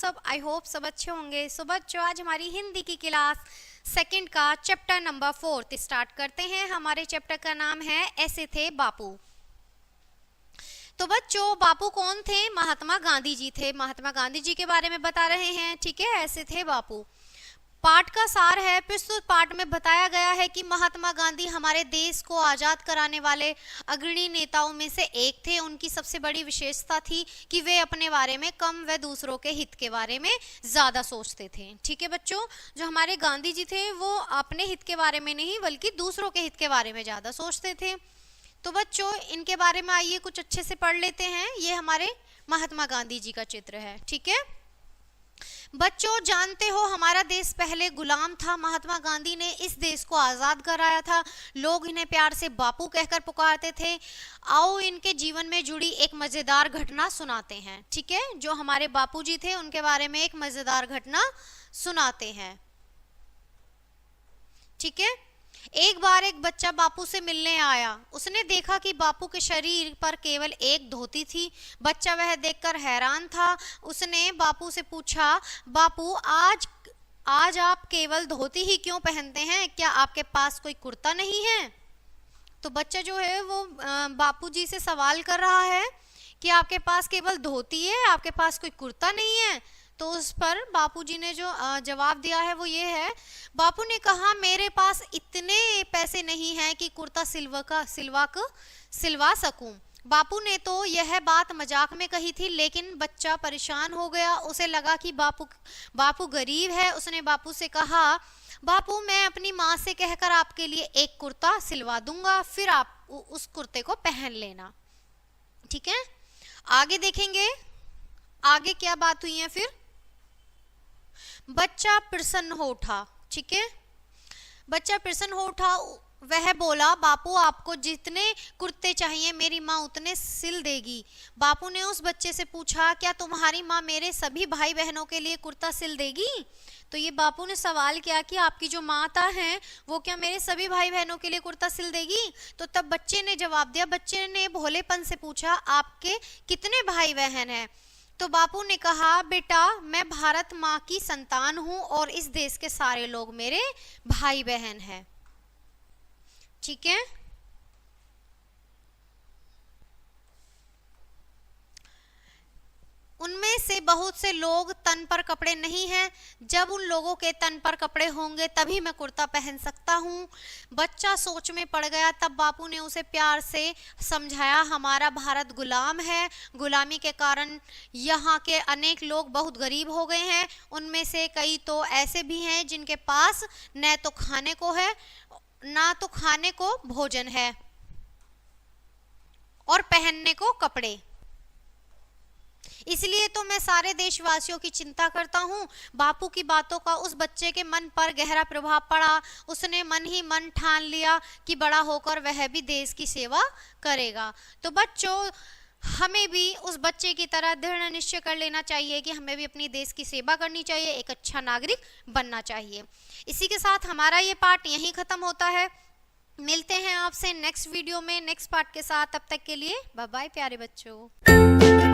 सब? I hope सब अच्छे होंगे। सो बच्चों, आज हमारी हिंदी की क्लास सेकंड का चैप्टर नंबर 4 स्टार्ट करते हैं। हमारे चैप्टर का नाम है ऐसे थे बापू। तो बच्चों, बापू कौन थे? महात्मा गांधी जी थे। महात्मा गांधी जी के बारे में बता रहे हैं, ठीक है। ऐसे थे बापू। पाठ का सार है, प्रस्तुत पाठ में बताया गया है कि महात्मा गांधी हमारे देश को आज़ाद कराने वाले अग्रणी नेताओं में से एक थे। उनकी सबसे बड़ी विशेषता थी कि वे अपने बारे में कम व दूसरों के हित के बारे में ज़्यादा सोचते थे, ठीक है बच्चों। जो हमारे गांधी जी थे वो अपने हित के बारे में नहीं बल्कि दूसरों के हित के बारे में ज़्यादा सोचते थे। तो बच्चों, इनके बारे में आइए कुछ अच्छे से पढ़ लेते हैं। ये हमारे महात्मा गांधी जी का चित्र है, ठीक है बच्चों। जानते हो, हमारा देश पहले गुलाम था। महात्मा गांधी ने इस देश को आज़ाद कराया था। लोग इन्हें प्यार से बापू कहकर पुकारते थे। आओ इनके जीवन में जुड़ी एक मज़ेदार घटना सुनाते हैं, ठीक है। जो हमारे बापू जी थे उनके बारे में एक मज़ेदार घटना सुनाते हैं, ठीक है। एक बार एक बच्चा बापू से मिलने आया। उसने देखा कि बापू के शरीर पर केवल एक धोती थी। बच्चा वह देखकर हैरान था। उसने बापू से पूछा, बापू आज आप केवल धोती ही क्यों पहनते हैं? क्या आपके पास कोई कुर्ता नहीं है? तो बच्चा जो है वो बापू जी से सवाल कर रहा है कि आपके पास केवल धोती है, आपके पास कोई कुर्ता नहीं है। तो उस पर बापूजी ने जो जवाब दिया है वो ये है। बापू ने कहा, मेरे पास इतने पैसे नहीं हैं कि कुर्ता सिलवा सकूं। बापू ने तो यह बात मजाक में कही थी, लेकिन बच्चा परेशान हो गया। उसे लगा कि बापू गरीब है। उसने बापू से कहा, बापू मैं अपनी माँ से कहकर आपके लिए एक कुर्ता सिलवा दूंगा, फिर आप उस कुर्ते को पहन लेना, ठीक है। आगे देखेंगे आगे क्या बात हुई है। फिर बच्चा प्रसन्न हो उठा, ठीक है। बच्चा प्रसन्न हो उठा। वह बोला, बापू आपको जितने कुर्ते चाहिए मेरी माँ उतने सिल देगी। बापू ने उस बच्चे से पूछा, क्या तुम्हारी माँ मेरे सभी भाई बहनों के लिए कुर्ता सिल देगी? तो ये बापू ने सवाल किया कि आपकी जो माता है वो क्या मेरे सभी भाई बहनों के लिए कुर्ता सिल देगी? तो तब बच्चे ने जवाब दिया। बच्चे ने भोलेपन से पूछा, आपके कितने भाई बहन हैं? तो बापू ने कहा, बेटा मैं भारत माँ की संतान हूँ और इस देश के सारे लोग मेरे भाई बहन हैं, ठीक है। उनमें से बहुत से लोग तन पर कपड़े नहीं हैं। जब उन लोगों के तन पर कपड़े होंगे तभी मैं कुर्ता पहन सकता हूँ। बच्चा सोच में पड़ गया। तब बापू ने उसे प्यार से समझाया, हमारा भारत गुलाम है। गुलामी के कारण यहाँ के अनेक लोग बहुत गरीब हो गए हैं। उनमें से कई तो ऐसे भी हैं जिनके पास न तो खाने को है ना तो खाने को भोजन है और पहनने को कपड़े। इसलिए तो मैं सारे देशवासियों की चिंता करता हूँ। बापू की बातों का उस बच्चे के मन पर गहरा प्रभाव पड़ा। उसने मन ही मन ठान लिया कि बड़ा होकर वह भी देश की सेवा करेगा। तो बच्चों, हमें भी उस बच्चे की तरह दृढ़ निश्चय कर लेना चाहिए कि हमें भी अपनी देश की सेवा करनी चाहिए, एक अच्छा नागरिक बनना चाहिए। इसी के साथ हमारा ये पार्ट यहीं खत्म होता है। मिलते हैं आपसे नेक्स्ट वीडियो में नेक्स्ट पार्ट के साथ। तब तक के लिए बाय बाय प्यारे बच्चों।